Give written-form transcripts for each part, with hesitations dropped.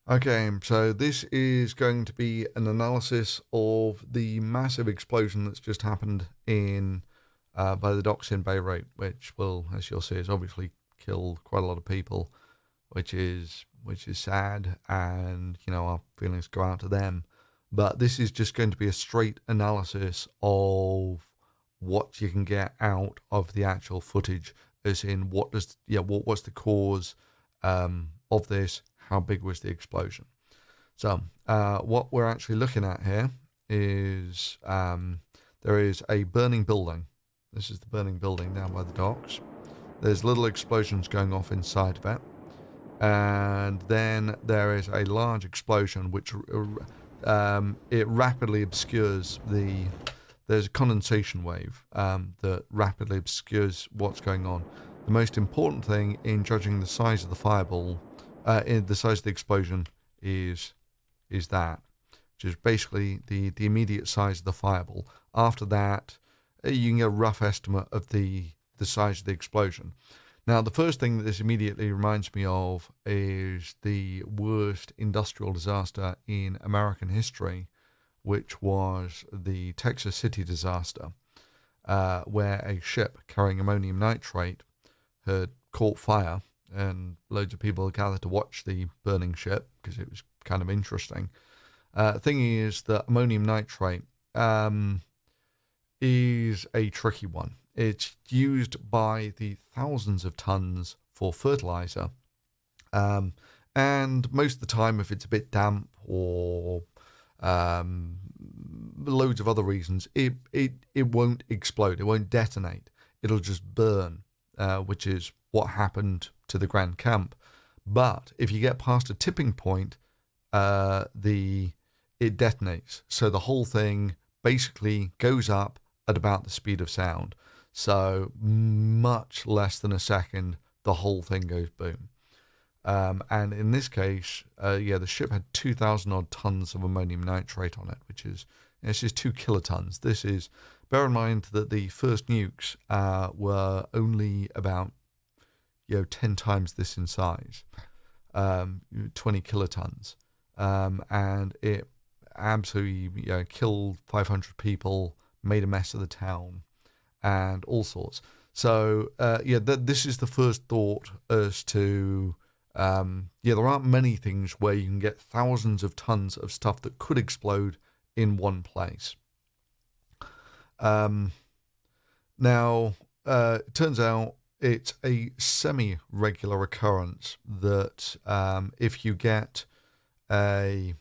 Okay, so this is going to be an analysis of the massive explosion that's just happened in by the docks in Beirut, which will, as you'll see, has obviously killed quite a lot of people, which is sad, and our feelings go out to them. But this is just going to be a straight analysis of what you can get out of the actual footage, as in what was the cause of this, how big was the explosion. So what we're actually looking at here is there is a burning building. This is the burning building down by the docks. There's little explosions going off inside of it, and then there is a large explosion which it rapidly obscures the. There's a condensation wave that rapidly obscures what's going on. The most important thing in judging the size of the fireball, in the size of the explosion, is that, which is basically the immediate size of the fireball. After that, you can get a rough estimate of the size of the explosion. Now, the first thing that this immediately reminds me of is the worst industrial disaster in American history, which was the Texas City disaster, where a ship carrying ammonium nitrate had caught fire, and loads of people gathered to watch the burning ship because it was kind of interesting. Thing is that ammonium nitrate is a tricky one. It's used by the thousands of tons for fertilizer, um, and most of the time, if it's a bit damp or um, loads of other reasons, it won't explode. It won't detonate. It'll just burn, which is what happened to the Grand Camp. But if you get past a tipping point, the it detonates. So the whole thing basically goes up at about the speed of sound. So much less than a second, the whole thing goes boom. And in this case, the ship had 2,000 odd tons of ammonium nitrate on it, which is this is 2 kilotons. This is bear in mind that the first nukes were only about 10 times this in size, 20 kilotons, and it absolutely killed 500 people, made a mess of the town, and all sorts. So this is the first thought as to there aren't many things where you can get thousands of tons of stuff that could explode in one place. Um, Now, it turns out it's a semi-regular occurrence that if you get a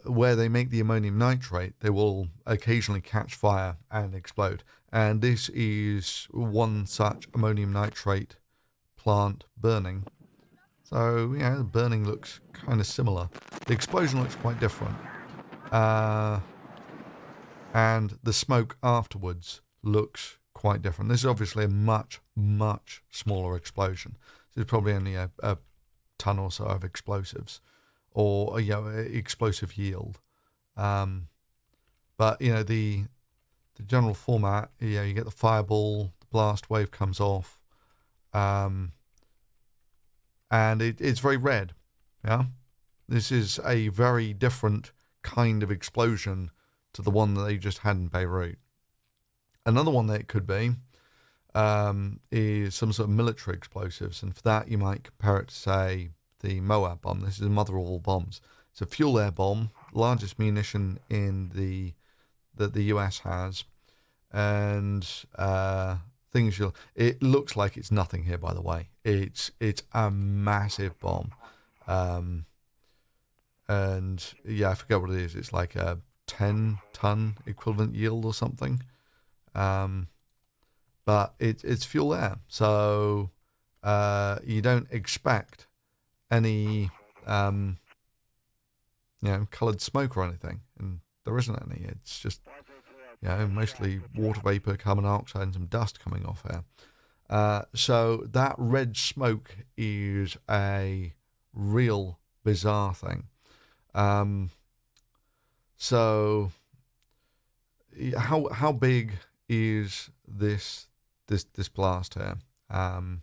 where they make the ammonium nitrate, they will occasionally catch fire and explode. And this is one such ammonium nitrate plant burning. So, the burning looks kind of similar. The explosion looks quite different. Uh, and the smoke afterwards looks quite different. This is obviously a much, much smaller explosion. This is probably only a ton or so of explosives, or explosive yield. Um, but the general format, you get the fireball, the blast wave comes off, um, and it's very red. Yeah, this is a very different kind of explosion to the one that they just had in Beirut. Another one that it could be is some sort of military explosives, and for that you might compare it to, say, the Moab bomb. This is the mother of all bombs. It's a fuel air bomb, largest munition in that the US has, and things you'll. It looks like it's nothing here, by the way. It's a massive bomb, um, and I forget what it is. It's like a 10-ton equivalent yield or something. Um, but it's fuel air, so you don't expect any coloured smoke or anything, and there isn't any. It's just mostly water vapor, carbon dioxide, and some dust coming off here. So that red smoke is a real bizarre thing. Um, so how big is this blast here? Um,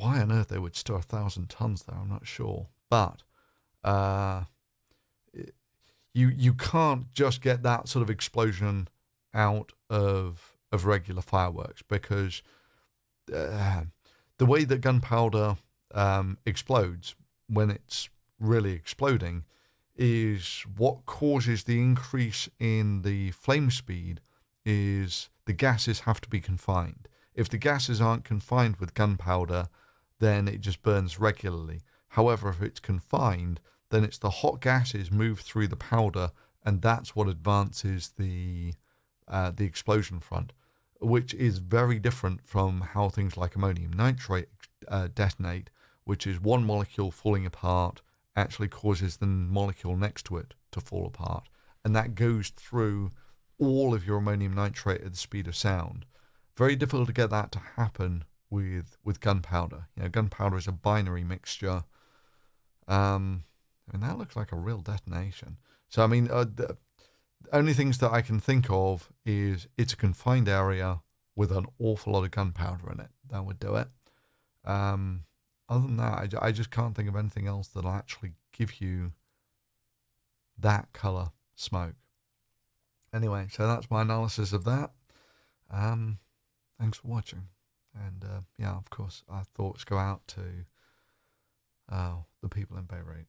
why on earth they would store 1,000 tons there, I'm not sure. But uh, you can't just get that sort of explosion out of regular fireworks, because the way that gunpowder explodes when it's really exploding is what causes the increase in the flame speed is the gases have to be confined. If the gases aren't confined with gunpowder, then it just burns regularly. However, if it's confined, then it's the hot gases move through the powder, and that's what advances the explosion front, which is very different from how things like ammonium nitrate detonate, which is one molecule falling apart actually causes the molecule next to it to fall apart, and that goes through all of your ammonium nitrate at the speed of sound. Very difficult to get that to happen with gunpowder. Gunpowder is a binary mixture. And that looks like a real detonation. So, I mean, the only things that I can think of is it's a confined area with an awful lot of gunpowder in it. That would do it. Other than that, I just can't think of anything else that'll actually give you that color smoke. Anyway, so that's my analysis of that. Thanks for watching. And yeah, of course, our thoughts go out to the people in Beirut.